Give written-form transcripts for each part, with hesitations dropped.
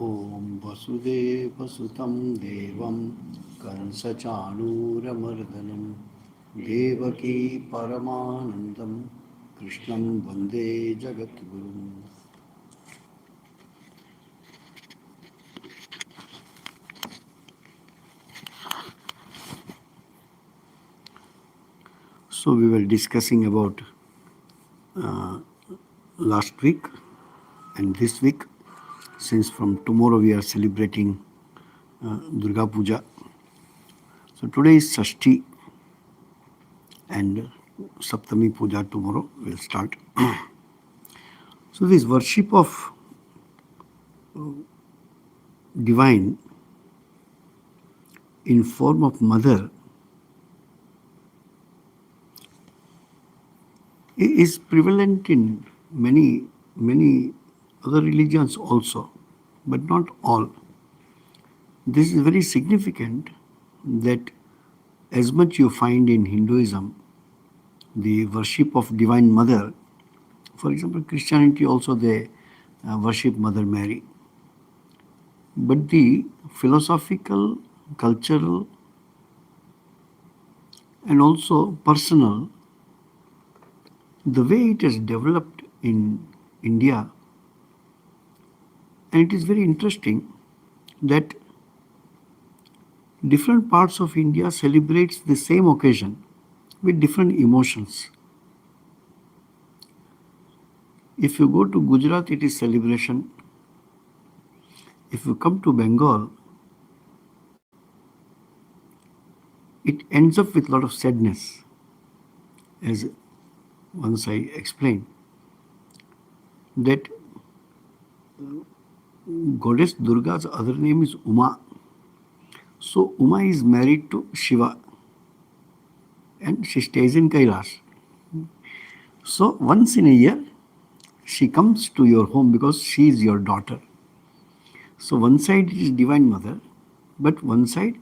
ॐ वसुदेवसुतं देवं कंसचाणूरमर्दनं देवकी परमानन्दं कृष्णं वन्दे जगद्गुरुम्. So we were discussing about last week and this week, since from tomorrow we are celebrating Durga Puja. So today is Shashti and Saptami Puja tomorrow will start. So this worship of divine in form of mother is prevalent in many other religions also, but not all. This is very significant that as much you find in Hinduism the worship of divine mother. For example, Christianity also they worship Mother Mary. But the philosophical, cultural and also personal, the way it has developed in India, and it is very interesting that different parts of India celebrates the same occasion with different emotions. If you go to Gujarat, it is celebration. If you come to Bengal, it ends up with a lot of sadness, as once I explained, that goddess Durga's other name is Uma. So Uma is married to Shiva and she stays in Kailash. So once in a year, she comes to your home because she is your daughter. So one side is Divine Mother, but one side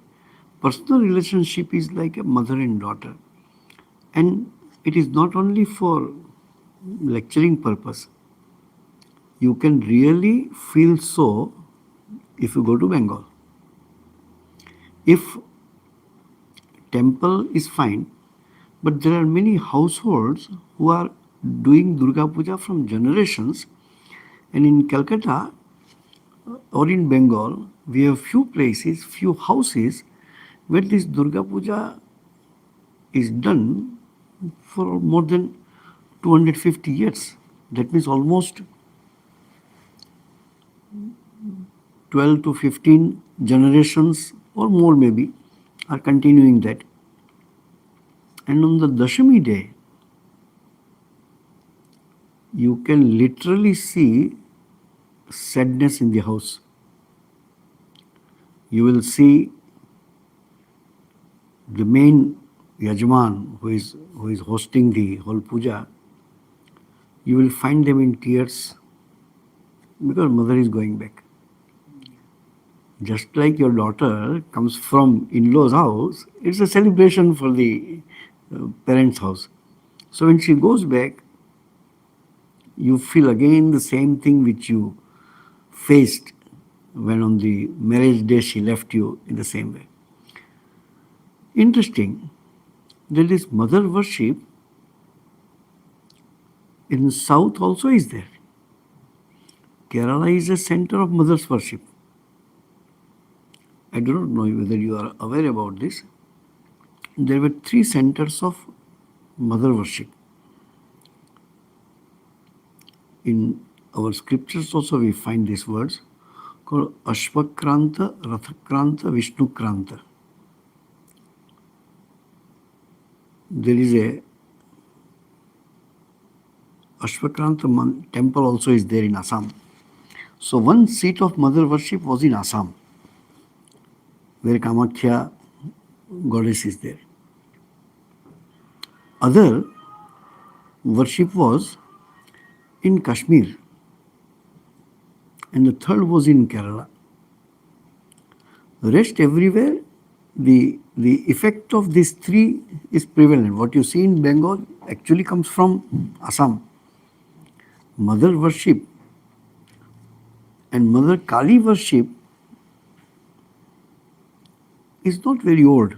personal relationship is like a mother and daughter. And it is not only for lecturing purpose. You can really feel so if you go to Bengal. If temple is fine, but there are many households who are doing Durga Puja from generations, and in Calcutta or in Bengal, we have few places, few houses where this Durga Puja is done for more than 250 years. That means almost 12 to 15 generations or more maybe are continuing that. And on the Dashami day, you can literally see sadness in the house. You will see the main Yajman who is hosting the whole puja. You will find them in tears because mother is going back. Just like your daughter comes from in-laws' house, it's a celebration for the parents' house. So when she goes back, you feel again the same thing which you faced when on the marriage day she left you in the same way. Interesting that this mother worship in South also is there. Kerala is a center of mother's worship. I do not know whether you are aware about this. There were 3 centers of mother worship. In our scriptures also we find these words called Ashvakranta, Rathakranta, Vishnukranta. There is a Ashvakranta temple also is there in Assam. So one seat of mother worship was in Assam, where Kamakhya goddess is there. Other worship was in Kashmir, and the third was in Kerala. The rest everywhere, the effect of these 3 is prevalent. What you see in Bengal actually comes from Assam. Mother worship And Mother Kali worship is not very old.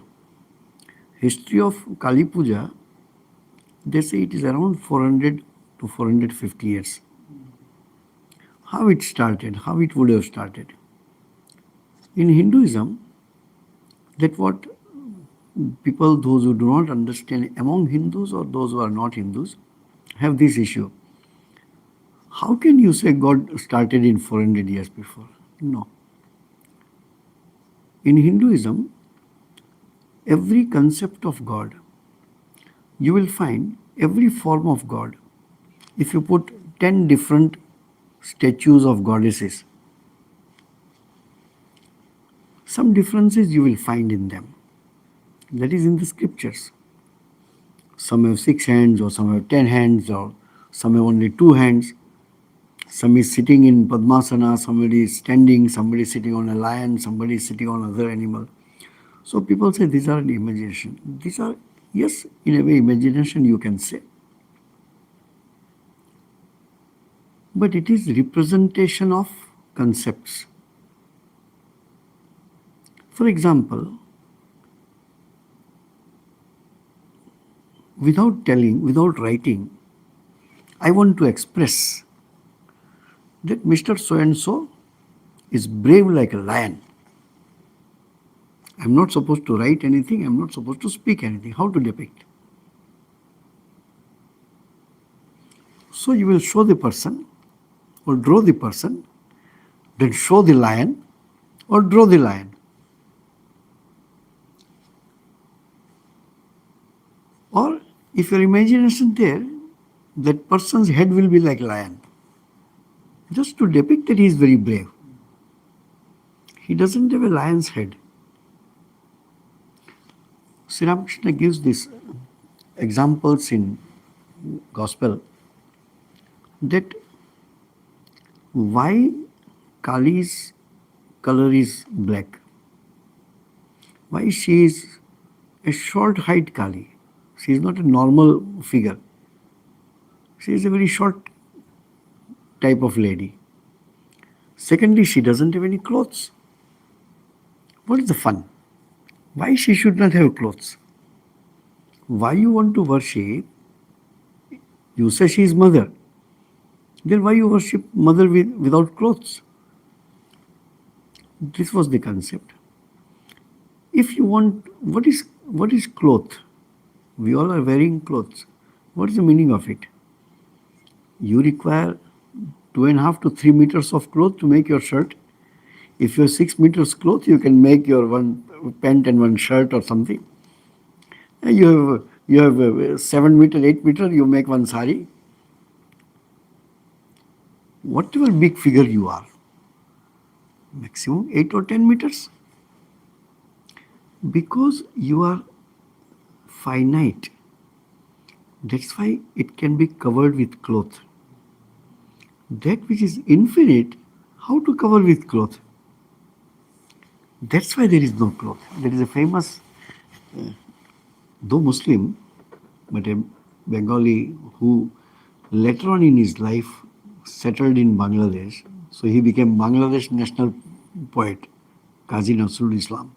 History of Kali Puja, they say it is around 400 to 450 years. How it started, how it would have started. In Hinduism, that what people, those who do not understand among Hindus or those who are not Hindus, have this issue. How can you say God started in 400 years before? No. In Hinduism, every concept of God, you will find every form of God. If you put 10 different statues of goddesses, some differences you will find in them. That is in the scriptures. Some have 6 hands, or some have 10 hands, or some have only 2 hands. Some is sitting in Padmasana, somebody is standing, somebody is sitting on a lion, somebody is sitting on another animal. So people say these are an imagination. These are, yes, in a way, imagination you can say. But it is representation of concepts. For example, without telling, without writing, I want to express that Mr. So-and-so is brave like a lion. I'm not supposed to write anything, I'm not supposed to speak anything. How to depict? So you will show the person, or draw the person, then show the lion, or draw the lion. Or if your imagination there, that person's head will be like lion. Just to depict that he is very brave. He doesn't have a lion's head. Sri Ramakrishna gives these examples in Gospel that why Kali's color is black. Why she is a short height Kali. She is not a normal figure. She is a very short type of lady. Secondly, she doesn't have any clothes. What is the fun? Why she should not have clothes? Why you want to worship? You say she is mother. Then why you worship mother without clothes? This was the concept. If you want, what is cloth? We all are wearing clothes. What is the meaning of it? You require 2.5 to 3 meters of cloth to make your shirt. If you have 6 meters cloth, you can make your one pant and one shirt or something. And you have 7 meter, 8 meter, you make one sari. Whatever big figure you are, maximum 8 or 10 meters. Because you are finite, that's why it can be covered with cloth. That which is infinite, how to cover with cloth? That's why there is no cloth. There is a famous, though Muslim, but a Bengali who later on in his life settled in Bangladesh. So he became Bangladesh national poet, Qazi Nazrul Islam.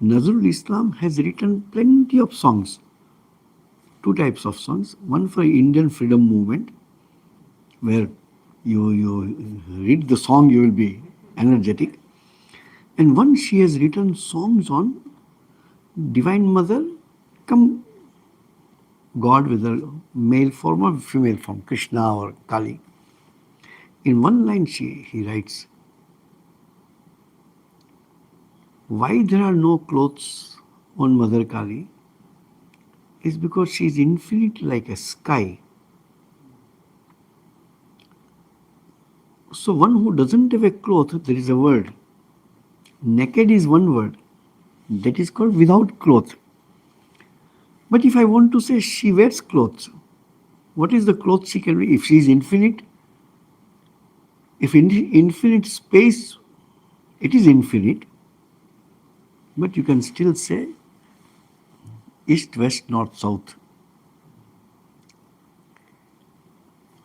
Nazrul Islam has written plenty of songs. 2 types of songs. One for Indian freedom movement, where you read the song, you will be energetic. And one she has written songs on Divine Mother, come God, whether male form or female form, Krishna or Kali. In one line he writes, why there are no clothes on Mother Kali is because she is infinite like a sky. So one who doesn't have a cloth, there is a word. Naked is one word. That is called without cloth. But if I want to say she wears clothes, what is the cloth she can wear? If she is infinite, if in infinite space, it is infinite, but you can still say east, west, north, south.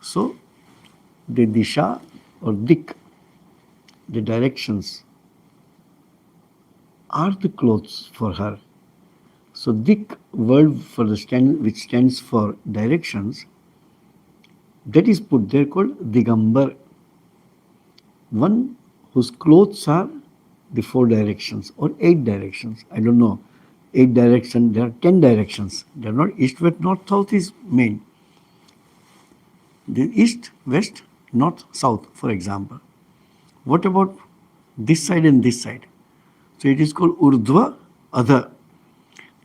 So the disha or dik the directions are the clothes for her. So Dik word for the which stands for directions, that is put there called Digambar. One whose clothes are the 4 directions or 8 directions. I don't know. 8 directions, there are 10 directions. They are not east, west, north, south is main. The east, west, north, south, for example. What about this side and this side? So it is called Urdhva, Adha.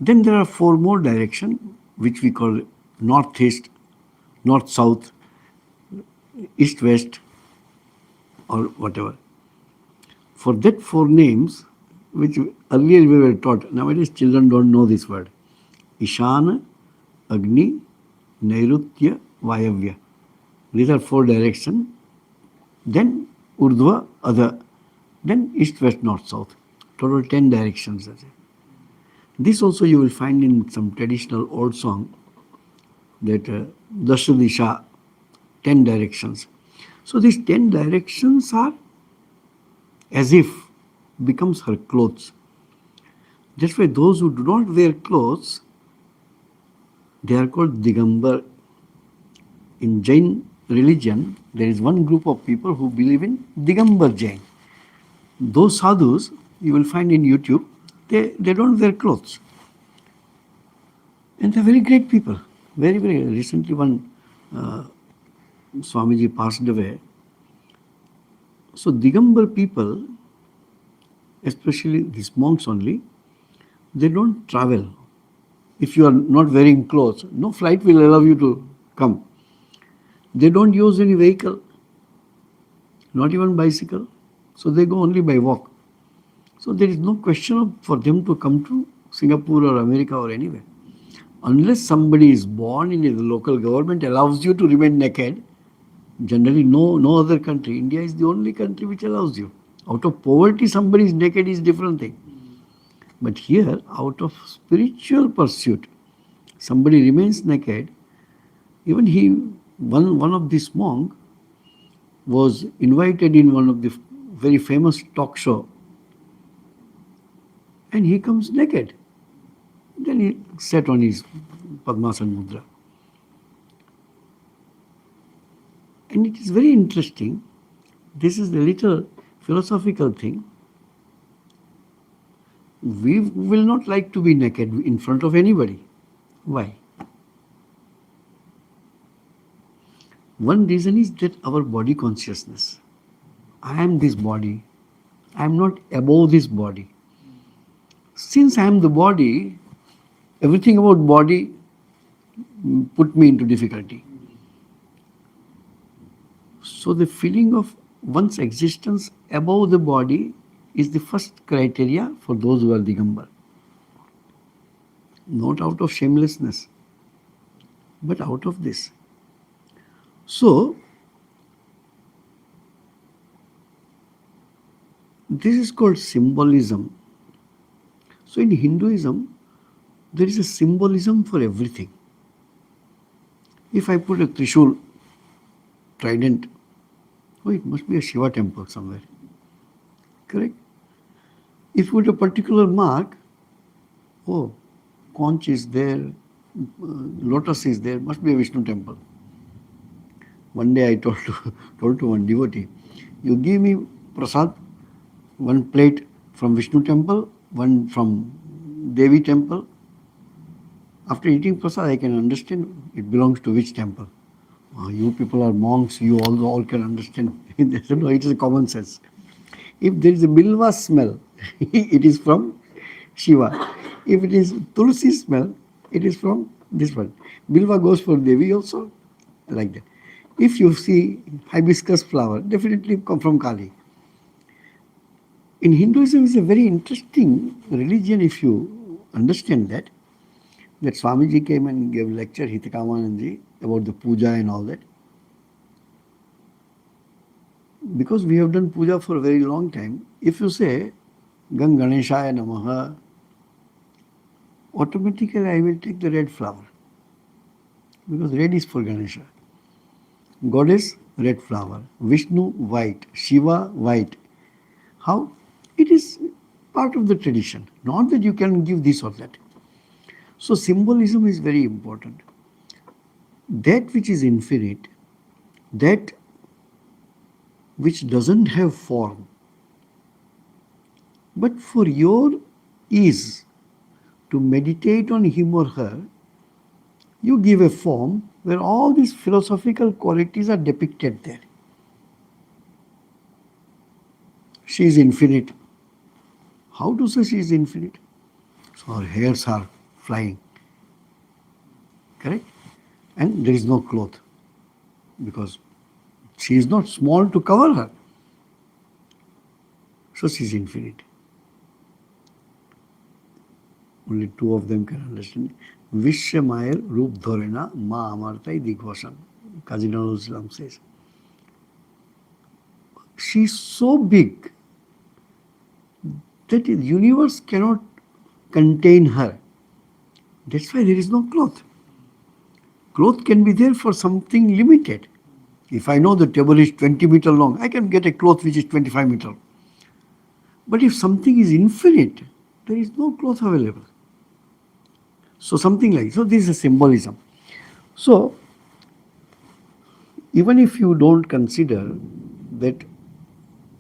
Then there are 4 more directions which we call northeast, north, south, east, west, or whatever. For that 4 names, which earlier we were taught, nowadays children don't know this word. Ishana, Agni, Nairutya, Vayavya. These are 4 directions. Then Urdhva, Adha. Then east, west, north, south. Total 10 directions. This also you will find in some traditional old song, that Dasha Disha, 10 directions. So these 10 directions are as if becomes her clothes. That's why those who do not wear clothes, they are called Digambar. In Jain religion, there is one group of people who believe in Digambar Jain. Those sadhus you will find in YouTube, they don't wear clothes. And they're very great people. Very, very recently one Swamiji passed away. So Digambar people, especially these monks only, they don't travel. If you are not wearing clothes, no flight will allow you to come. They don't use any vehicle, not even bicycle. So they go only by walk. So there is no question for them to come to Singapore or America or anywhere. Unless somebody is born in a local government allows you to remain naked, generally no other country. India is the only country which allows you. Out of poverty, somebody is naked is different thing. But here, out of spiritual pursuit, somebody remains naked. Even one of these monk was invited in one of the very famous talk show, and he comes naked. Then he sat on his Padmasana Mudra. And it is very interesting. This is a little philosophical thing. We will not like to be naked in front of anybody. Why? One reason is that our body consciousness. I am this body. I am not above this body. Since I am the body, everything about body put me into difficulty. So the feeling of one's existence above the body is the first criteria for those who are Digambar. Not out of shamelessness, but out of this. So, this is called symbolism. So in Hinduism, there is a symbolism for everything. If I put a Trishul, trident, oh, it must be a Shiva temple somewhere. Correct? If you put a particular mark, oh, conch is there, lotus is there, must be a Vishnu temple. One day I told to one devotee, you give me prasad, one plate from Vishnu temple, one from Devi temple. After eating prasad, I can understand it belongs to which temple. You people are monks, you all can understand. No, it is a common sense. If there is a bilva smell, it is from Shiva. If it is tulsi smell, it is from this one. Bilva goes for Devi also, like that. If you see hibiscus flower, definitely come from Kali. In Hinduism, it's a very interesting religion if you understand that. That Swamiji came and gave lecture, Hitakamananji, about the puja and all that. Because we have done puja for a very long time, if you say, Gang Ganeshaya Namaha, automatically I will take the red flower. Because red is for Ganesha. Goddess, red flower. Vishnu, white. Shiva, white. How? It is part of the tradition, not that you can give this or that. So symbolism is very important. That which is infinite, that which doesn't have form, but for your ease to meditate on him or her, you give a form where all these philosophical qualities are depicted there. She is infinite. How to say she is infinite? So her hairs are flying. Correct? And there is no cloth because she is not small to cover her. So she is infinite. Only two of them can understand. Vishwamayar Rup Dhorena Ma Amartai Digvasan. Kazi Nazrul Islam says. She is so big that the universe cannot contain her. That's why there is no cloth. Cloth can be there for something limited. If I know the table is 20 meter long, I can get a cloth which is 25 meter. But if something is infinite, there is no cloth available. So something like, so this is a symbolism. So even if you don't consider that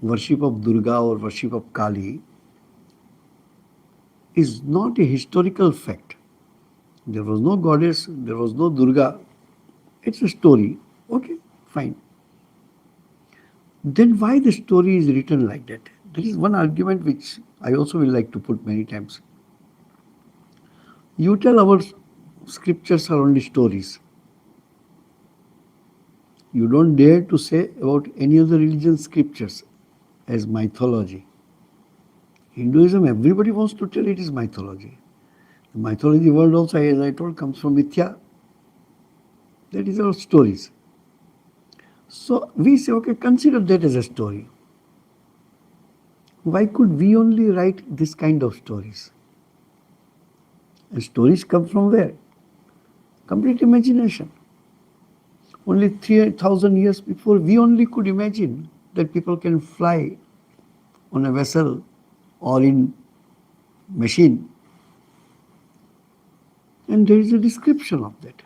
worship of Durga or worship of Kali is not a historical fact. There was no goddess, there was no Durga. It's a story. Okay, fine. Then why the story is written like that? There is one argument which I also will like to put many times. You tell our scriptures are only stories. You don't dare to say about any other religion scriptures as mythology. Hinduism, everybody wants to tell it is mythology. The mythology word also, as I told, comes from Mithya. That is our stories. So we say, okay, consider that as a story. Why could we only write this kind of stories? And stories come from where? Complete imagination. Only 3,000 years before, we only could imagine that people can fly on a vessel or in machine. And there is a description of that.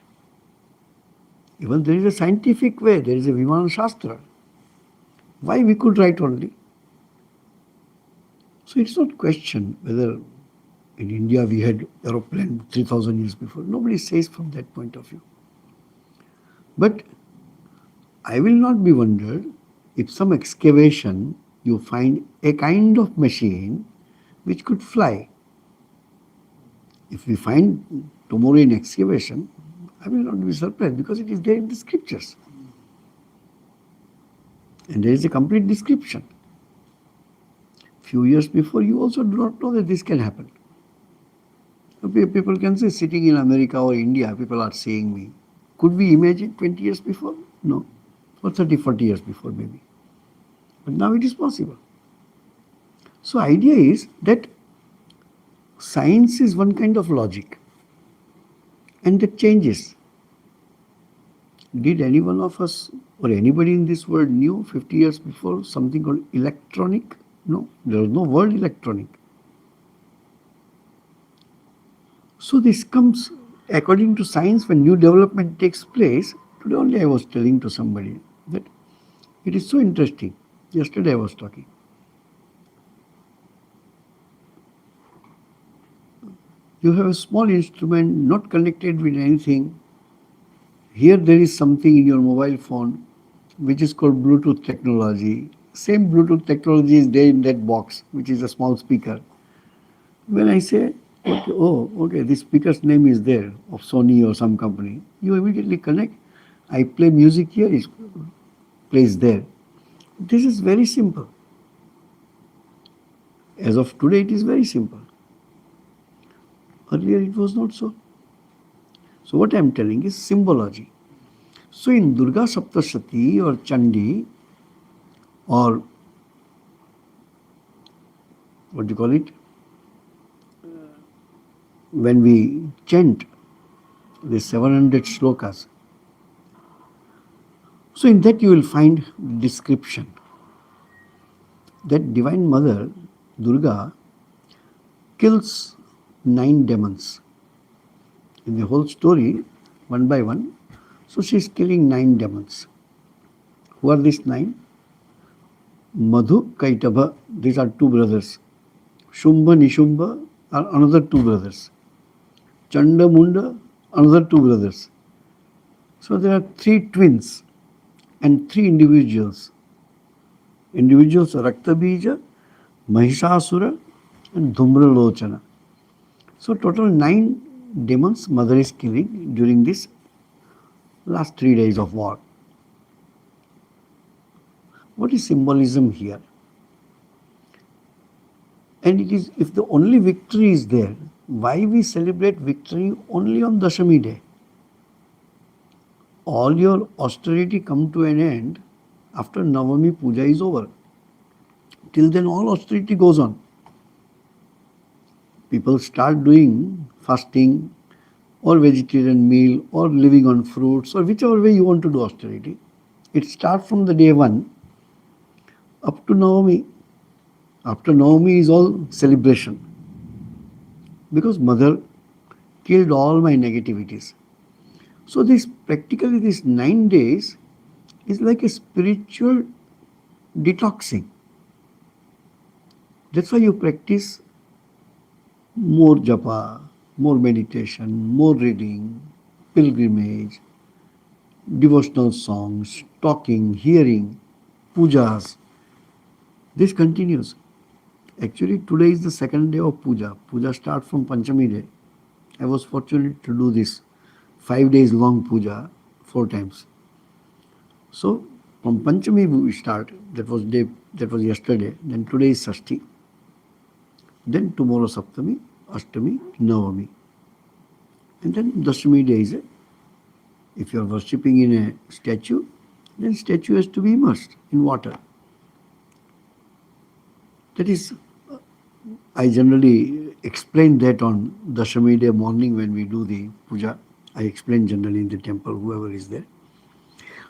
Even there is a scientific way, there is a Vimana Shastra. Why we could write only? So it's not question whether in India we had aeroplane 3,000 years before. Nobody says from that point of view. But I will not be wondered if some excavation you find a kind of machine which could fly. If we find tomorrow in excavation, I will not be surprised because it is there in the scriptures. And there is a complete description. Few years before, you also do not know that this can happen. People can say, sitting in America or India, people are saying me. Could we imagine 20 years before? No. Or 30, 40 years before maybe. But now it is possible. So idea is that science is one kind of logic. And that changes. Did any one of us or anybody in this world knew 50 years before something called electronic? No, there was no word electronic. So this comes according to science when new development takes place. Today only I was telling to somebody that it is so interesting. Yesterday I was talking. You have a small instrument not connected with anything. Here there is something in your mobile phone which is called Bluetooth technology. Same Bluetooth technology is there in that box, which is a small speaker. When I say, okay, this speaker's name is there of Sony or some company, you immediately connect. I play music here, it plays there. This is very simple. As of today, it is very simple. Earlier, it was not so. So what I am telling is symbology. So in Durga Saptashati or Chandi or what do you call it? When we chant the 700 shlokas, so in that you will find description. that Divine Mother, Durga, kills 9 demons. In the whole story, one by one, so she is killing 9 demons. Who are these 9? Madhu, Kaitaba, these are 2 brothers. Shumba, Nishumba are another 2 brothers. Chanda, Munda, another 2 brothers. So there are 3 twins and 3 individuals. Individuals are Raktabija, Mahishasura and Dhumralochana. So total 9 demons mother is killing during this last 3 days of war. What is symbolism here? And it is, if the only victory is there, why we celebrate victory only on Dashami day? All your austerity come to an end after Navami Puja is over. Till then all austerity goes on. People start doing fasting or vegetarian meal or living on fruits or whichever way you want to do austerity. It starts from the day 1 up to Navami. After Navami is all celebration. Because mother killed all my negativities. So this practically these 9 days is like a spiritual detoxing. That's why you practice more japa, more meditation, more reading, pilgrimage, devotional songs, talking, hearing, pujas. This continues. Actually, today is the 2nd day of puja. Puja starts from Panchami day. I was fortunate to do this 5 days long puja 4 times. So from Panchami we start. That was yesterday. Then today is Shashti. Then tomorrow Saptami, Ashtami, Navami. And then Dashami day is if you are worshipping in a statue, then statue has to be immersed in water. That is, I generally explain that on Dashami day morning when we do the puja. I explain generally in the temple, whoever is there.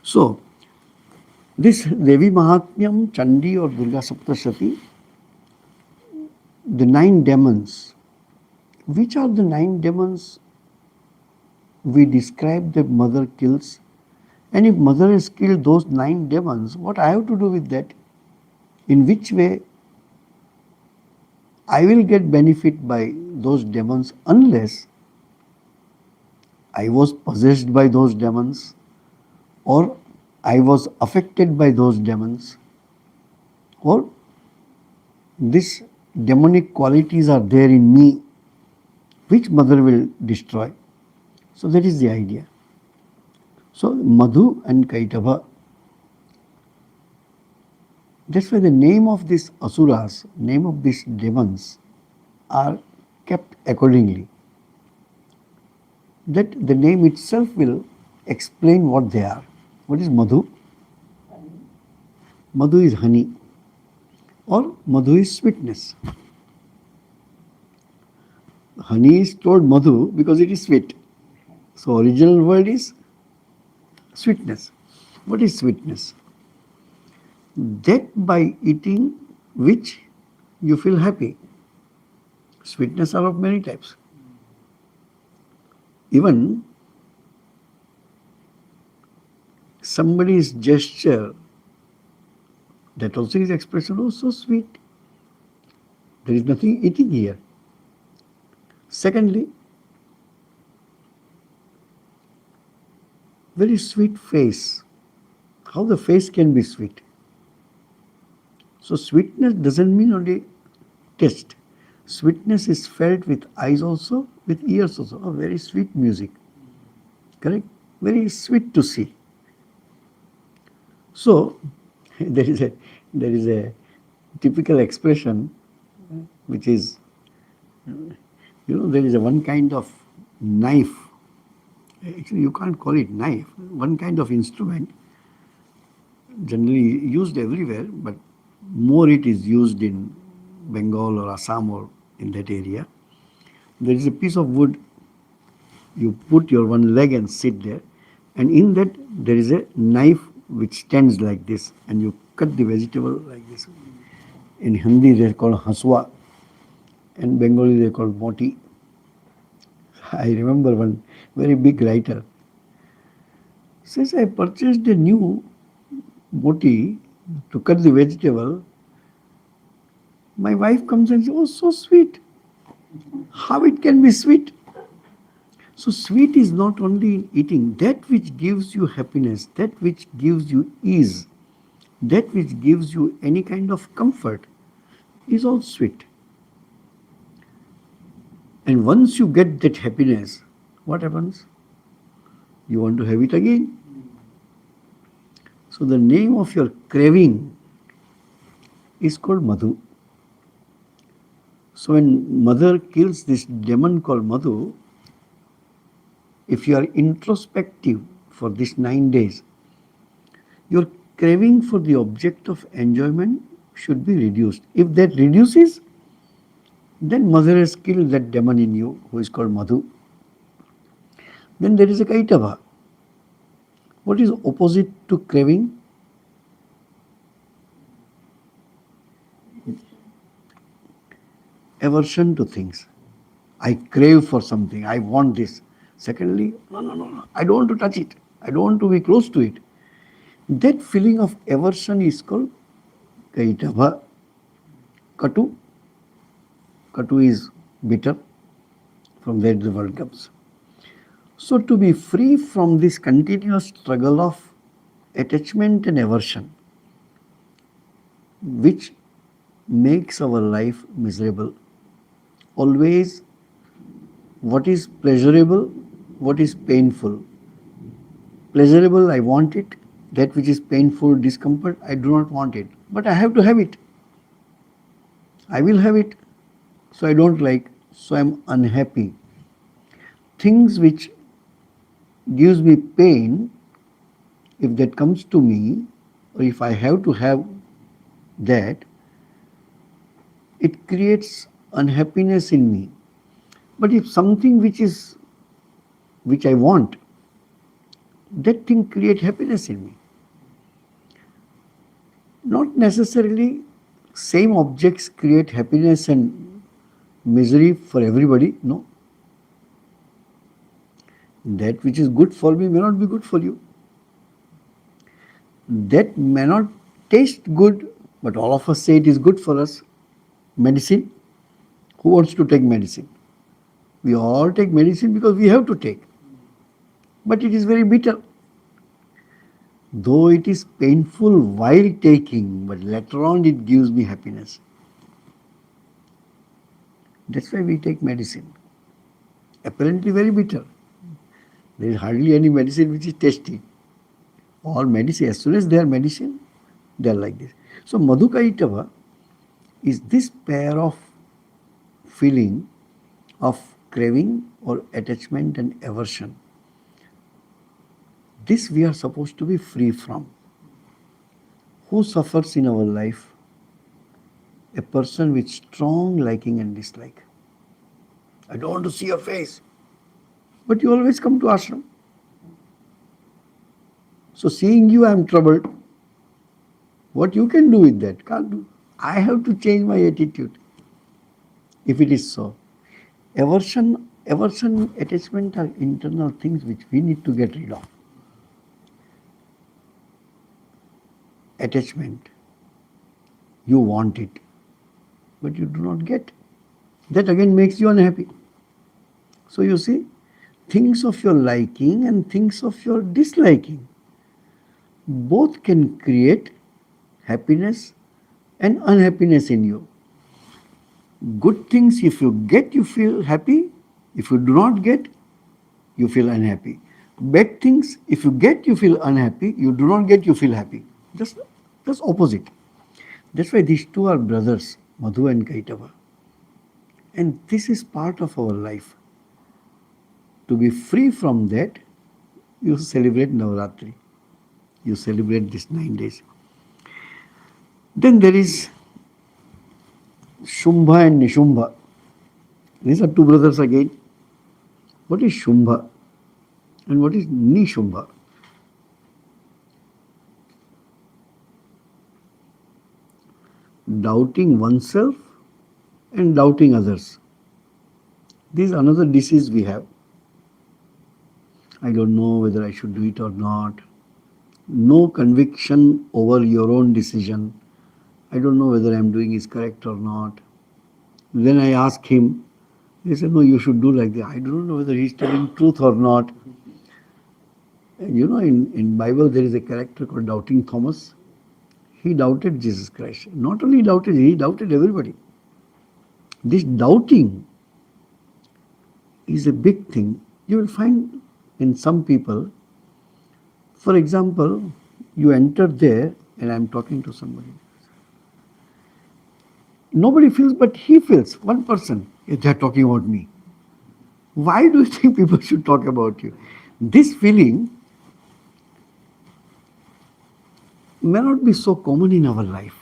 So, this Devi Mahatmyam, Chandi or Durga Saptashati, the 9 demons. Which are the 9 demons we describe that mother kills? And if mother has killed those 9 demons, what I have to do with that? In which way I will get benefit by those demons unless I was possessed by those demons or I was affected by those demons or these demonic qualities are there in me which mother will destroy. So that is the idea. So Madhu and Kaitava. That's why the name of these asuras, name of these demons are kept accordingly. That the name itself will explain what they are. What is Madhu? Madhu is honey or Madhu is sweetness. Honey is called Madhu because it is sweet. So original word is sweetness. What is sweetness? That by eating which you feel happy. Sweetness are of many types. Even somebody's gesture, that also is expression, oh so sweet. There is nothing eating here. Secondly, very sweet face. How the face can be sweet? So sweetness doesn't mean only taste. Sweetness is felt with eyes also, with ears also. Oh, very sweet music. Correct? Very sweet to see. So there is a typical expression which is, there is a one kind of knife. Actually, you can't call it knife. One kind of instrument generally used everywhere, but more it is used in Bengal or Assam or in that area. There is a piece of wood. You put your one leg and sit there, and in that there is a knife which stands like this, and you cut the vegetable like this. In Hindi they are called Haswa, and Bengali they are called Moti. I remember one very big writer says, I purchased a new Moti to cut the vegetable. My wife comes and says, oh, so sweet. How it can be sweet? So sweet is not only in eating, that which gives you happiness, that which gives you ease, that which gives you any kind of comfort is all sweet. And once you get that happiness, what happens? You want to have it again. So the name of your craving is called Madhu. So when mother kills this demon called Madhu, if you are introspective for these 9 days, your craving for the object of enjoyment should be reduced. If that reduces, then mother has killed that demon in you who is called Madhu. Then there is a Kaitava. What is opposite to craving? Aversion to things. I crave for something. I want this. Secondly, no. I don't want to touch it. I don't want to be close to it. That feeling of aversion is called Kaitava. Katu. Katu is bitter. From there the word comes. So to be free from this continuous struggle of attachment and aversion, which makes our life miserable. Always what is pleasurable, what is painful. Pleasurable, I want it. That which is painful, discomfort, I do not want it. But I have to have it. I will have it. So I don't like, so I am unhappy. Things which gives me pain, if that comes to me, or if I have to have that, it creates unhappiness in me. But if something which I want, that thing creates happiness in me. Not necessarily same objects create happiness and misery for everybody, no. That which is good for me may not be good for you. That may not taste good, but all of us say it is good for us. Medicine, who wants to take medicine? We all take medicine because we have to take. But it is very bitter. Though it is painful while taking, but later on it gives me happiness. That's why we take medicine. Apparently very bitter. There is hardly any medicine which is tasty. All medicine, as soon as they are medicine, they are like this. So Madhukaitava is this pair of feeling of craving or attachment and aversion. This we are supposed to be free from. Who suffers in our life? A person with strong liking and dislike. I don't want to see your face. But you always come to ashram. So seeing you, I am troubled. What you can do with that? Can't do. I have to change my attitude. If it is so. Aversion, attachment are internal things which we need to get rid of. Attachment. You want it, but you do not get. That again makes you unhappy. So you see, things of your liking and things of your disliking both can create happiness and unhappiness in you. Good things, if you get, you feel happy. If you do not get, you feel unhappy. Bad things, if you get, you feel unhappy. You do not get, you feel happy. Just opposite. That's why these two are brothers, Madhu and Kaitava. And this is part of our life. To be free from that, you celebrate Navaratri. You celebrate these 9 days. Then there is Shumbha and Nishumbha. These are two brothers again. What is Shumbha and what is Nishumbha? doubting oneself and doubting others. This is another disease we have. I don't know whether I should do it or not. No conviction over your own decision. I don't know whether I'm doing is correct or not. Then I ask him, he said, no, you should do like that. I don't know whether he's telling truth or not. You know, in Bible there is a character called Doubting Thomas. He doubted Jesus Christ. Not only doubted, he doubted everybody. This doubting is a big thing. You will find in some people, for example, you enter there and I'm talking to somebody. Nobody feels, but he feels. One person, they're talking about me. Why do you think people should talk about you? This feeling may not be so common in our life.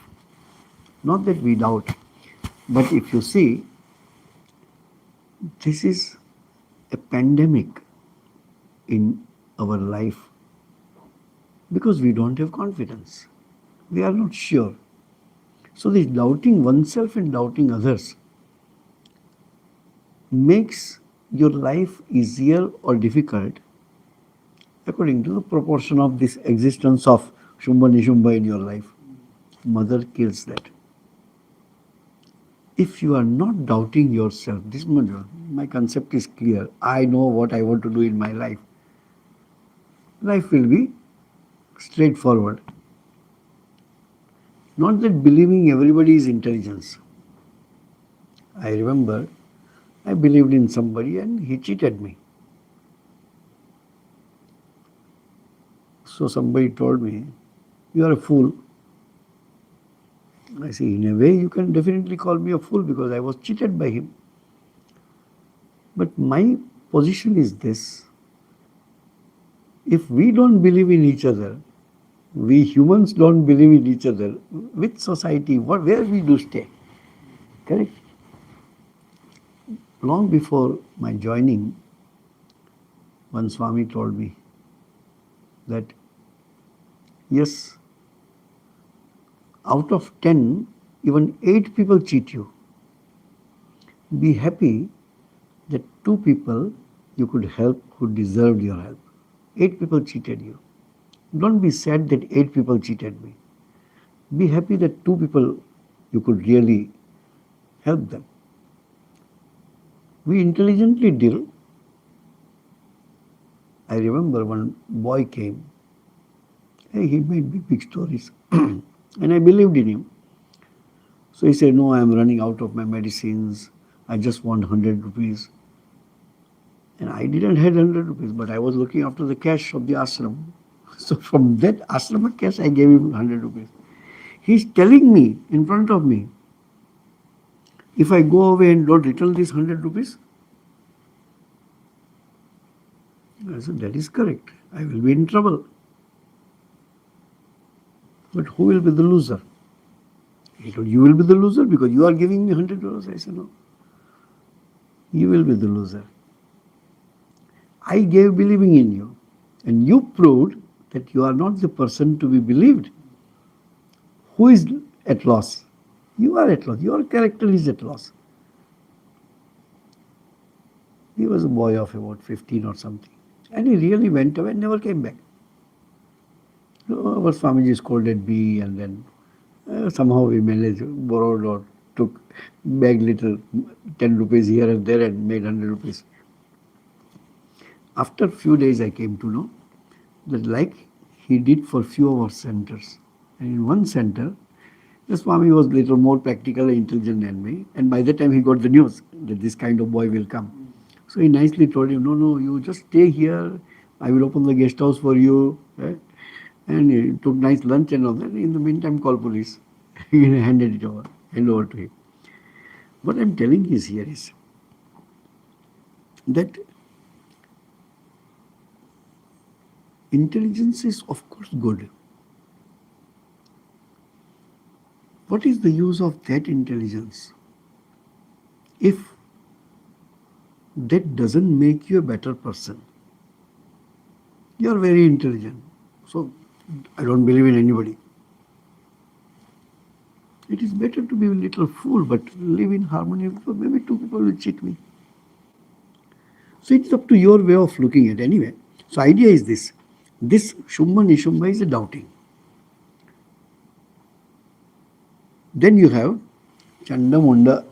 Not that we doubt, but if you see, this is a pandemic in our life because we don't have confidence. We are not sure. So this doubting oneself and doubting others makes your life easier or difficult according to the proportion of this existence of Shumba Nishumba in your life. Mother kills that. If you are not doubting yourself, this my concept is clear. I know what I want to do in my life. Life will be straightforward. Not that believing everybody is intelligence. I remember I believed in somebody and he cheated me. So somebody told me, you are a fool. I say, in a way you can definitely call me a fool because I was cheated by him. But my position is this. If we don't believe in each other, we humans don't believe in each other, with society, where we do stay? Correct? Long before my joining, one Swami told me that, yes, out of 10, even 8 people cheat you. Be happy that 2 people you could help who deserved your help. 8 people cheated you. Don't be sad that 8 people cheated me. Be happy that 2 people you could really help them. We intelligently deal. I remember one boy came. He made me big stories. And I believed in him. So he said, no, I am running out of my medicines. I just want 100 rupees. And I didn't have 100 rupees, but I was looking after the cash of the ashram. So from that ashram cash, I gave him 100 rupees. He's telling me in front of me, if I go away and don't return this 100 rupees, I said, that is correct. I will be in trouble. But who will be the loser? He told, you will be the loser because you are giving me $100. I said, no. You will be the loser. I gave believing in you. And you proved that you are not the person to be believed. Who is at loss? You are at loss. Your character is at loss. He was a boy of about 15 or something. And he really went away and never came back. So our Swamiji scolded me, and then somehow we managed, borrowed or took, begged little 10 rupees here and there and made 100 rupees. After a few days I came to know that like he did for few of our centers. And in one center, the Swami was little more practical and intelligent than me. And by the time he got the news that this kind of boy will come. So he nicely told him, no, you just stay here. I will open the guest house for you. Right? And he took nice lunch and all that. In the meantime, call police. He handed it over, to him. What I'm telling is here is that intelligence is of course good. What is the use of that intelligence if that doesn't make you a better person? You are very intelligent. So I don't believe in anybody. It is better to be a little fool, but live in harmony. Maybe two people will cheat me. So it's up to your way of looking at it anyway. So idea is this. This Shumba Nishumba is a doubting. Then you have Chanda Munda,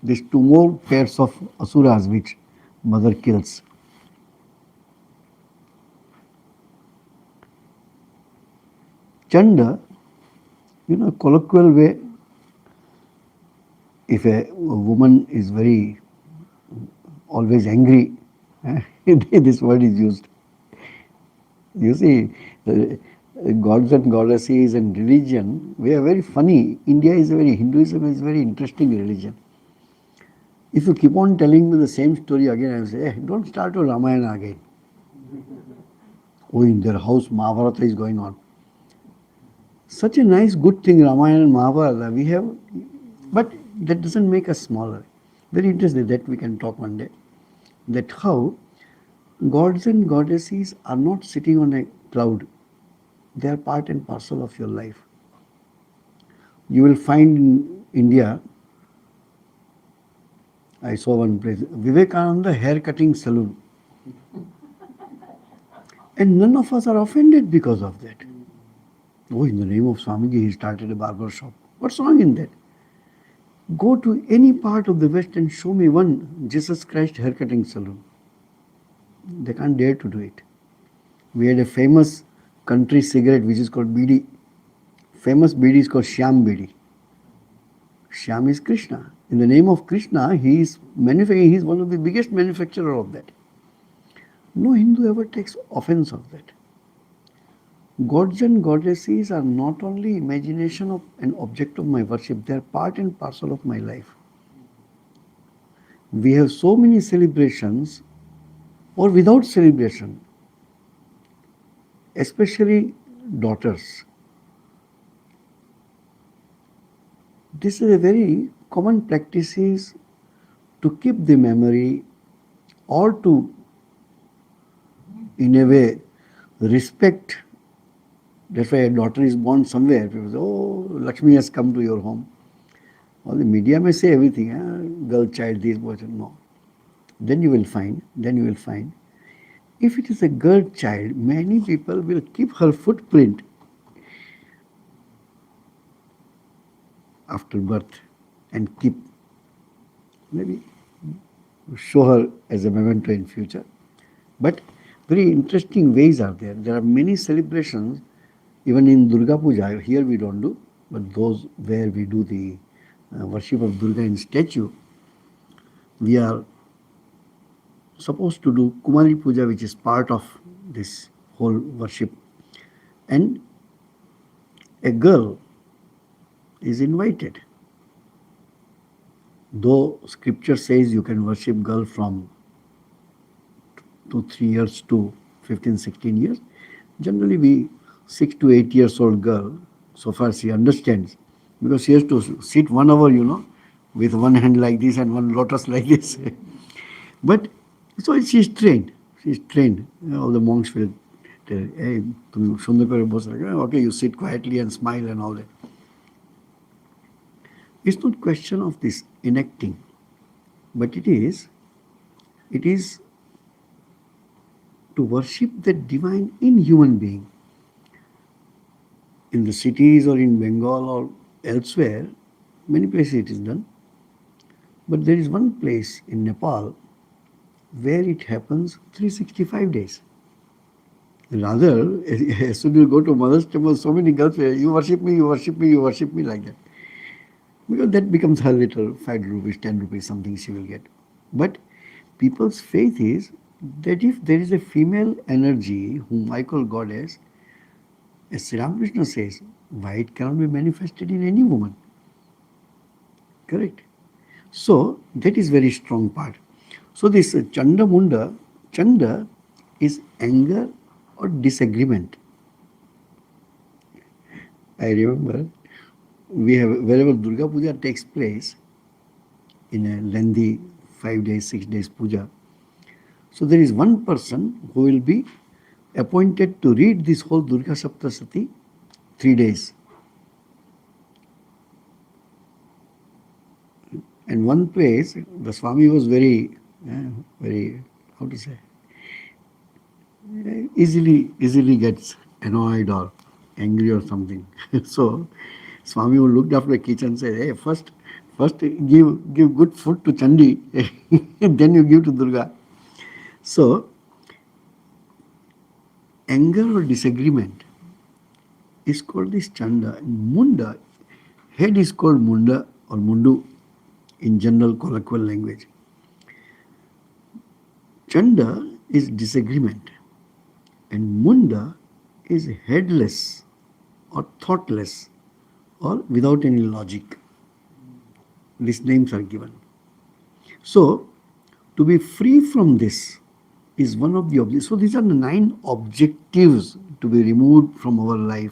these two more pairs of asuras which mother kills. Chanda, colloquial way, if a woman is very always angry, this word is used. You see, gods and goddesses and religion, we are very funny. Hinduism is a very interesting religion. If you keep on telling me the same story again, I will say, hey, don't start with Ramayana again. Oh, in their house, Navaratri is going on. Such a nice, good thing, Ramayana and Mahabharata, we have, but that doesn't make us smaller. Very interesting, that we can talk one day. That how gods and goddesses are not sitting on a cloud. They are part and parcel of your life. You will find in India, I saw one place, Vivekananda hair cutting salon. And none of us are offended because of that. Oh, in the name of Swamiji, he started a barber shop. What's wrong in that? Go to any part of the West and show me one Jesus Christ hair cutting salon. They can't dare to do it. We had a famous country cigarette which is called Bidi. Famous Bidi is called Shyam Bidi. Shyam is Krishna. In the name of Krishna, he is one of the biggest manufacturer of that. No Hindu ever takes offense of that. Gods and goddesses are not only imagination of an object of my worship, they are part and parcel of my life. We have so many celebrations, or without celebration, especially daughters. This is a very common practice is to keep the memory or to, in a way, respect. That's why a daughter is born somewhere. People say, oh, Lakshmi has come to your home. All the media may say everything, girl, child, this, boy, no. Then you will find, if it is a girl child, many people will keep her footprint after birth and keep, maybe show her as a memento in future. But very interesting ways are there. There are many celebrations, even in Durga Puja, here we don't do, but those where we do the worship of Durga in statue, we are supposed to do Kumari Puja, which is part of this whole worship. And a girl is invited. Though scripture says you can worship girl from 2-3 years to 15-16 years, generally we 6 to 8 years old girl, so far she understands, because she has to sit 1 hour, with one hand like this and one lotus like this. But so she is trained. All the monks will tell, hey, okay, you sit quietly and smile and all that. It's not question of this enacting, but it is to worship the divine in human being. In the cities or in Bengal or elsewhere, many places it is done. But there is one place in Nepal where it happens 365 days. Rather, as soon as you go to mother's temple, so many girls say, you worship me, you worship me, you worship me, like that. Because that becomes her little 5 rupees, 10 rupees, something she will get. But people's faith is that if there is a female energy whom I call goddess, as Sri Ramakrishna says, why it cannot be manifested in any woman? Correct? So that is very strong part. So this Chanda Munda, Chanda is anger or disagreement. I remember we have, wherever Durga Puja takes place, in a lengthy 5 days, 6 days puja, so there is one person who will be appointed to read this whole Durga Saptasati 3 days. And one place, the Swami was very, how to say, easily gets annoyed or angry or something. So Swami who looked after the kitchen said, hey, first give good food to Chandi, then you give to Durga. So anger or disagreement is called this Chanda. Munda, head is called Munda or Mundu in general colloquial language. Chanda is disagreement and Munda is headless or thoughtless or without any logic. These names are given. So, to be free from this is one of the objectives. So, these are the 9 objectives to be removed from our life.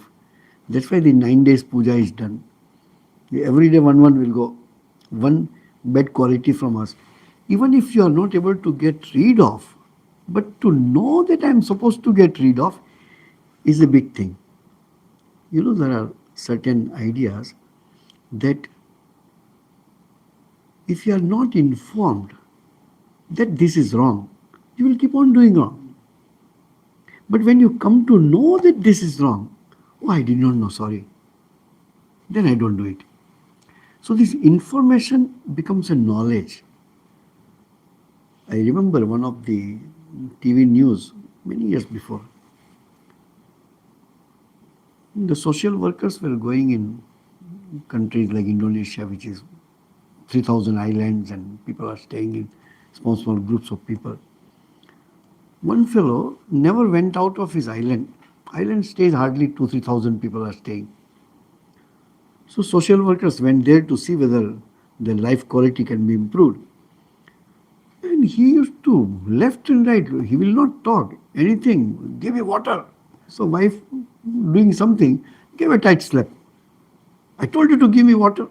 That's why the 9 days puja is done. Every day one will go. One bad quality from us. Even if you are not able to get rid of, but to know that I am supposed to get rid of is a big thing. You know, there are certain ideas that if you are not informed that this is wrong, you will keep on doing wrong. But when you come to know that this is wrong, oh, I did not know, sorry, then I don't do it. So this information becomes a knowledge. I remember one of the TV news many years before. The social workers were going in countries like Indonesia, which is 3,000 islands and people are staying in small groups of people. One fellow never went out of his island. Island stays hardly 2,000-3,000 people are staying. So social workers went there to see whether the life quality can be improved. And he used to left and right. He will not talk anything. Give me water. So wife doing something gave a tight slap. I told you to give me water.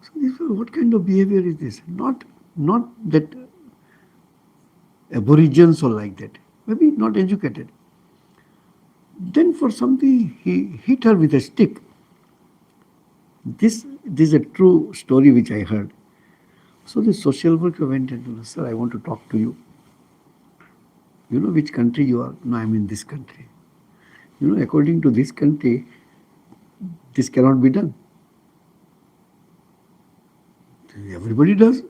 So what kind of behavior is this? Not that aborigines or like that. Maybe not educated. Then for something he hit her with a stick. This is a true story which I heard. So the social worker went and told, sir, I want to talk to you. You know which country you are? No, I'm in this country. You know, according to this country, this cannot be done. Everybody does.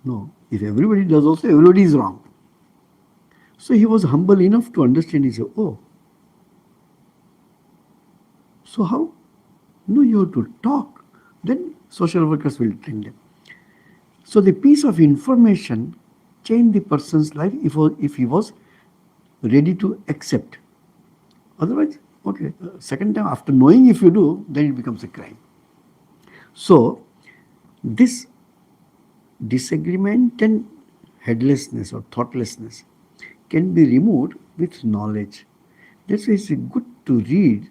No, if everybody does also, everybody is wrong. So he was humble enough to understand. He said, oh, so how? No, you have to talk. Then social workers will train them. So the piece of information changed the person's life if he was ready to accept. Otherwise, okay, second time after knowing if you do, then it becomes a crime. So this disagreement and headlessness or thoughtlessness can be removed with knowledge. That's why it's good to read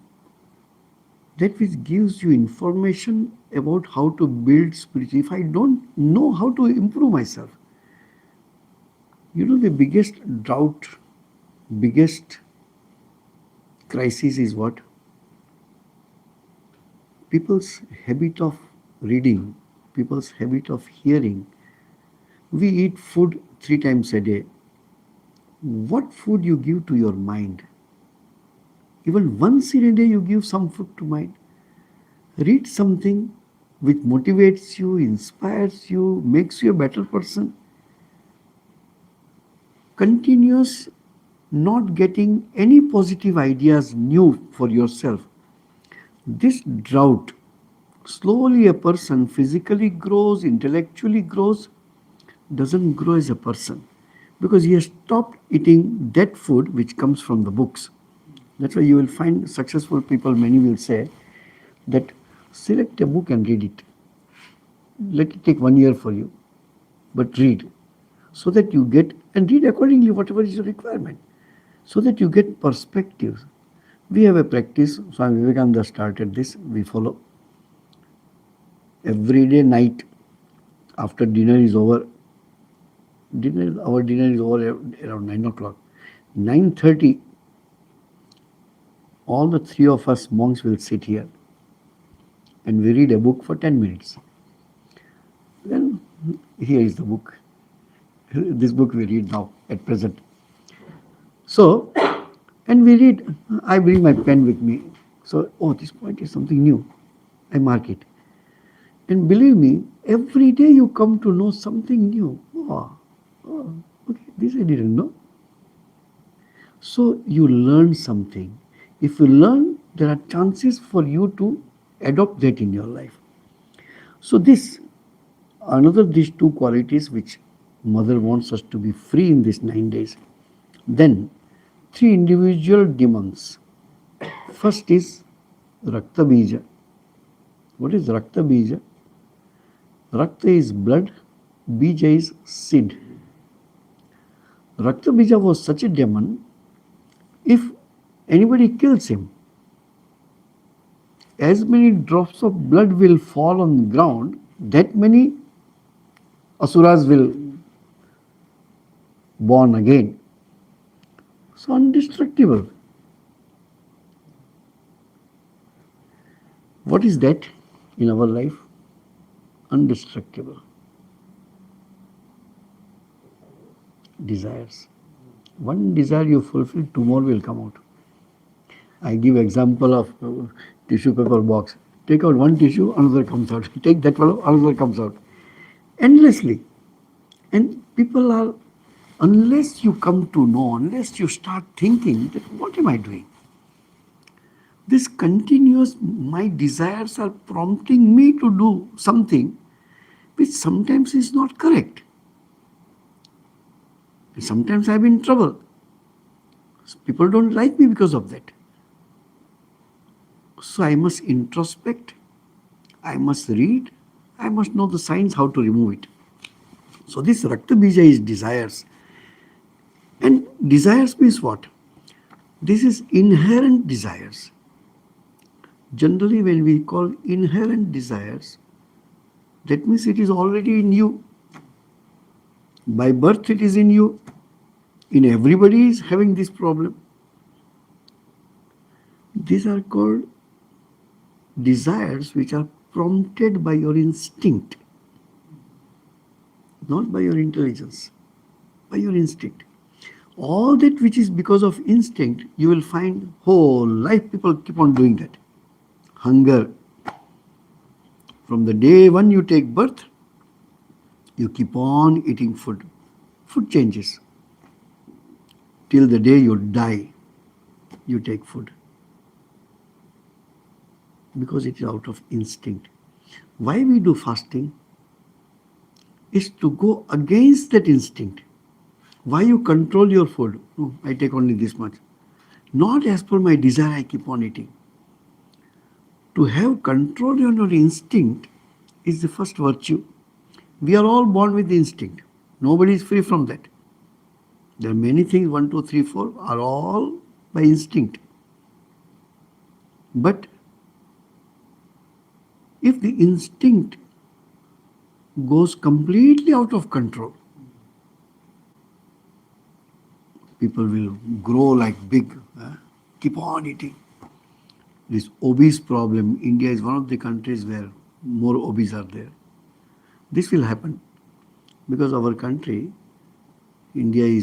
that which gives you information about how to build spirituality. If I don't know how to improve myself, you know, the biggest drought, biggest crisis is what? People's habit of reading, people's habit of hearing. We eat food 3 times a day. What food you give to your mind? Even once in a day you give some food to mind. Read something which motivates you, inspires you, makes you a better person. Continuous not getting any positive ideas new for yourself. This drought, slowly a person physically grows, intellectually grows, doesn't grow as a person because he has stopped eating that food which comes from the books. That's why you will find successful people, many will say that select a book and read it. Let it take 1 year for you, but read so that you get, and read accordingly whatever is your requirement, so that you get perspectives. We have a practice, Swami Vivekananda started this, we follow. Every day night after dinner is over, our dinner is over around 9 o'clock. 9:30, all the 3 of us monks will sit here and we read a book for 10 minutes. Here is the book. This book we read now at present. So, and we read, I bring my pen with me. So, oh, this point is something new. I mark it. And believe me, every day you come to know something new. Oh, okay, this I didn't know. So you learn something. If you learn, there are chances for you to adopt that in your life. So these two qualities which Mother wants us to be free in these 9 days. Then, three individual demons. First is Rakta Bija. What is Rakta Bija? Rakta is blood, Bija is seed. Rakta Bija was such a demon, if anybody kills him, as many drops of blood will fall on the ground, that many asuras will born again. So indestructible. What is that in our life? Indestructible. Desires. One desire you fulfill, two more will come out. I give example of tissue paper box. Take out one tissue, another comes out. Take that one, another comes out. Endlessly. And people are, unless you come to know, unless you start thinking that what am I doing? This continuous, my desires are prompting me to do something which sometimes is not correct. Sometimes I'm in trouble. People don't like me because of that. So I must introspect, I must read, I must know the signs how to remove it. So this Rakta Bija is desires. And desires means what? This is inherent desires. Generally, when we call inherent desires, that means it is already in you. By birth, it is in you. In everybody is having this problem. These are called desires which are prompted by your instinct, not by your intelligence, by your instinct. All that which is because of instinct, you will find whole life people keep on doing that. Hunger. From the day when you take birth, you keep on eating food. Food changes. Till the day you die, you take food. Because it is out of instinct. Why we do fasting is to go against that instinct. Why you control your food? No, I take only this much. Not as per my desire, I keep on eating. To have control on your instinct is the first virtue. We are all born with instinct. Nobody is free from that. There are many things, 1, 2, 3, 4, are all by instinct. But if the instinct goes completely out of control, people will grow like big, keep on eating. This obese problem, India is one of the countries where more obese are there. This will happen because our country, India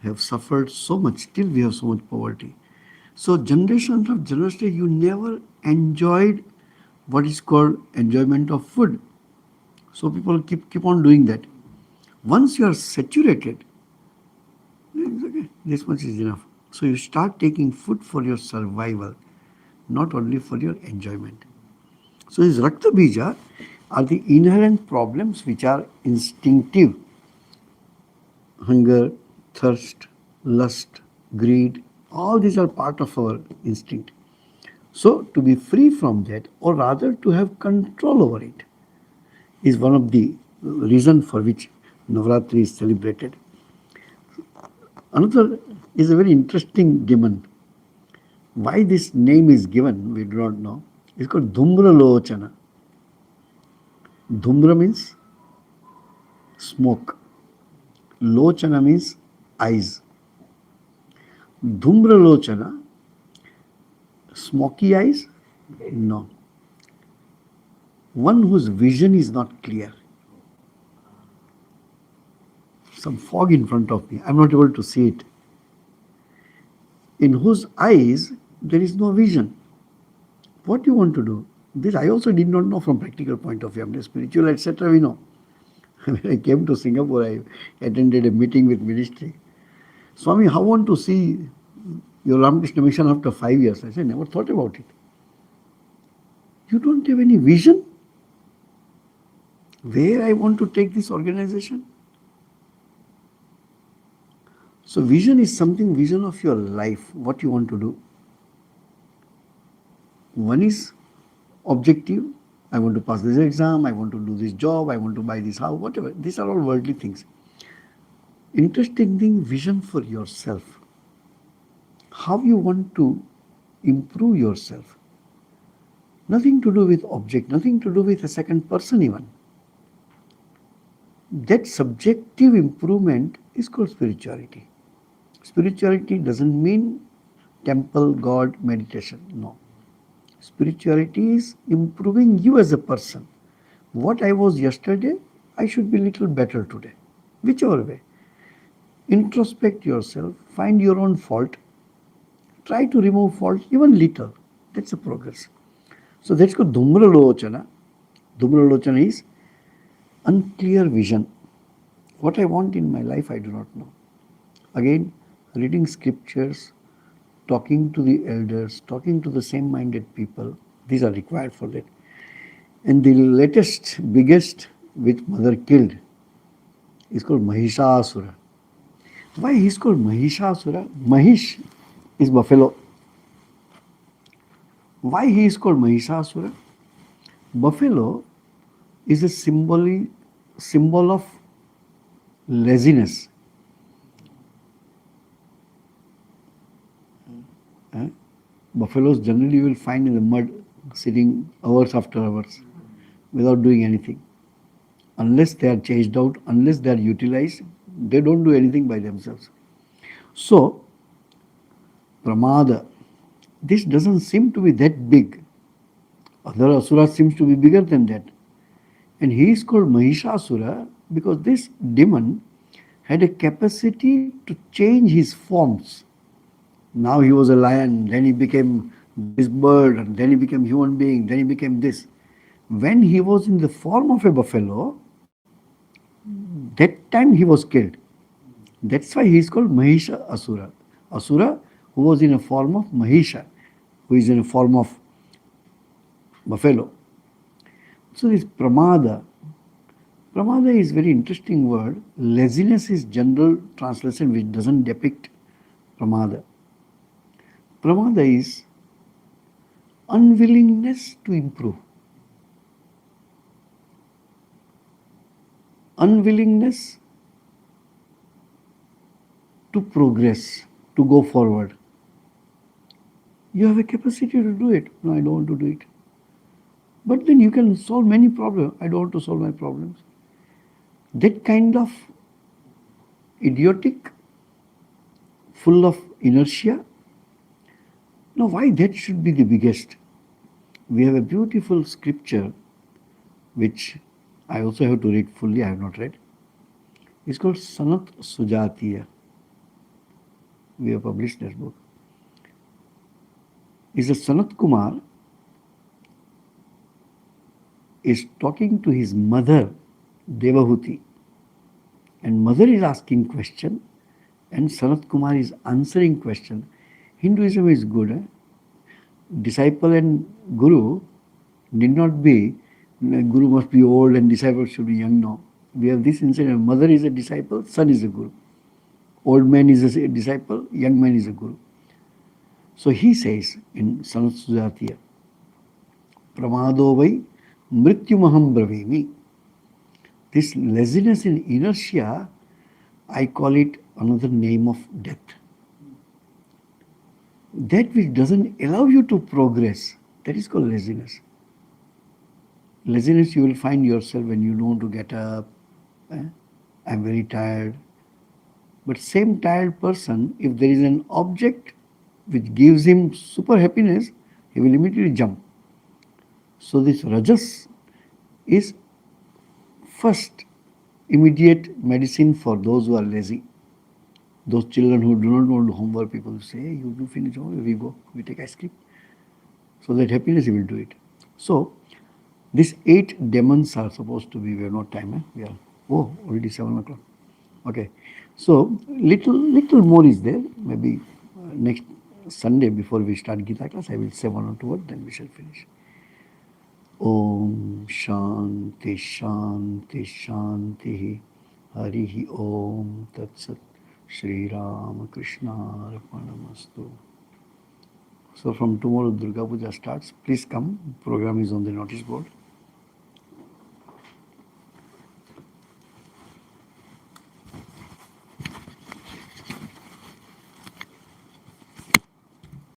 have suffered so much, still we have so much poverty. So generation of generation, you never enjoyed what is called enjoyment of food. So people keep on doing that. Once you are saturated, okay, this much is enough. So you start taking food for your survival, not only for your enjoyment. So these Rakta Bija are the inherent problems which are instinctive. Hunger, thirst, lust, greed, all these are part of our instinct. So to be free from that, or rather to have control over it, is one of the reasons for which Navaratri is celebrated. Another is a very interesting demon. Why this name is given, we do not know. It's called Dhumra Lochana. Dhumra means smoke. Lochana means eyes. Dhumra Lochana, smoky eyes? No. One whose vision is not clear. some fog in front of me. I'm not able to see it. In whose eyes there is no vision. What do you want to do? This I also did not know from practical point of view. I mean, spiritual, etc. We know. When I came to Singapore, I attended a meeting with ministry. Swami, how want to see your Ramakrishna Mission after 5 years? I said, never thought about it. You don't have any vision? Where I want to take this organization? So vision is something, vision of your life, what you want to do. One is objective. I want to pass this exam, I want to do this job, I want to buy this house, whatever. These are all worldly things. Interesting thing, vision for yourself. How you want to improve yourself. Nothing to do with object, nothing to do with a second person even. That subjective improvement is called spirituality. Spirituality doesn't mean temple, God, meditation. No. Spirituality is improving you as a person. What I was yesterday, I should be little better today. Whichever way. Introspect yourself, find your own fault, try to remove fault even little. That's a progress. So that's called Dhumralochana. Dhumralochana is unclear vision. What I want in my life, I do not know. Again, reading scriptures, talking to the elders, talking to the same-minded people, these are required for that. And the latest, biggest, which mother killed, is called Mahishasura. Why he is called Mahishasura? Mahish is buffalo. Why he is called Mahishasura? Buffalo is a symbol of laziness. Buffaloes generally you will find in the mud sitting hours after hours without doing anything. Unless they are chased out, unless they are utilized, they don't do anything by themselves. So, Pramada, this doesn't seem to be that big. Other asuras seems to be bigger than that. And he is called Mahishasura because this demon had a capacity to change his forms. Now he was a lion, then he became this bird, and then he became human being, then he became this. When he was in the form of a buffalo, that time he was killed. That's why he is called Mahisha Asura. Asura who was in a form of Mahisha, who is in a form of buffalo. So this Pramada. Pramada is a very interesting word. Laziness is general translation which doesn't depict Pramada. Pramada is unwillingness to improve. Unwillingness to progress, to go forward. You have a capacity to do it. No, I don't want to do it. But then you can solve many problems. I don't want to solve my problems. That kind of idiotic, full of inertia. Now, why that should be the biggest? We have a beautiful scripture which I also have to read fully, I have not read. It's called Sanat Sujatiya. We have published that book. Is a Sanat Kumar is talking to his mother, Devahuti. And mother is asking question and Sanat Kumar is answering question. Hinduism is good. Disciple and Guru need not be, Guru must be old and disciple should be young. No. We have this incident. Mother is a disciple, son is a Guru. Old man is a disciple, young man is a Guru. So he says in Sanat Sujatiya, Pramado vai mrityumaham bravimi. This laziness and inertia, I call it another name of death. That which doesn't allow you to progress, that is called laziness. Laziness you will find yourself when you don't want to get up. I'm very tired. But same tired person, if there is an object which gives him super happiness, he will immediately jump. So this rajas is first immediate medicine for those who are lazy. Those children who do not want to do homework, people say, hey, you do finish homework, we go, we take ice cream. So that happiness, he will do it. So these 8 demons are supposed to be, we have no time, we are, already 7 o'clock. Okay. So little more is there. Maybe next Sunday before we start Gita class, I will say 1 or 2 words, then we shall finish. Om Shanti Shanti Shanti Harihi Om Tat Sat Shri Ramakrishna Arpanamastu. So from tomorrow Durga Puja starts. Please come. Program is on the notice board.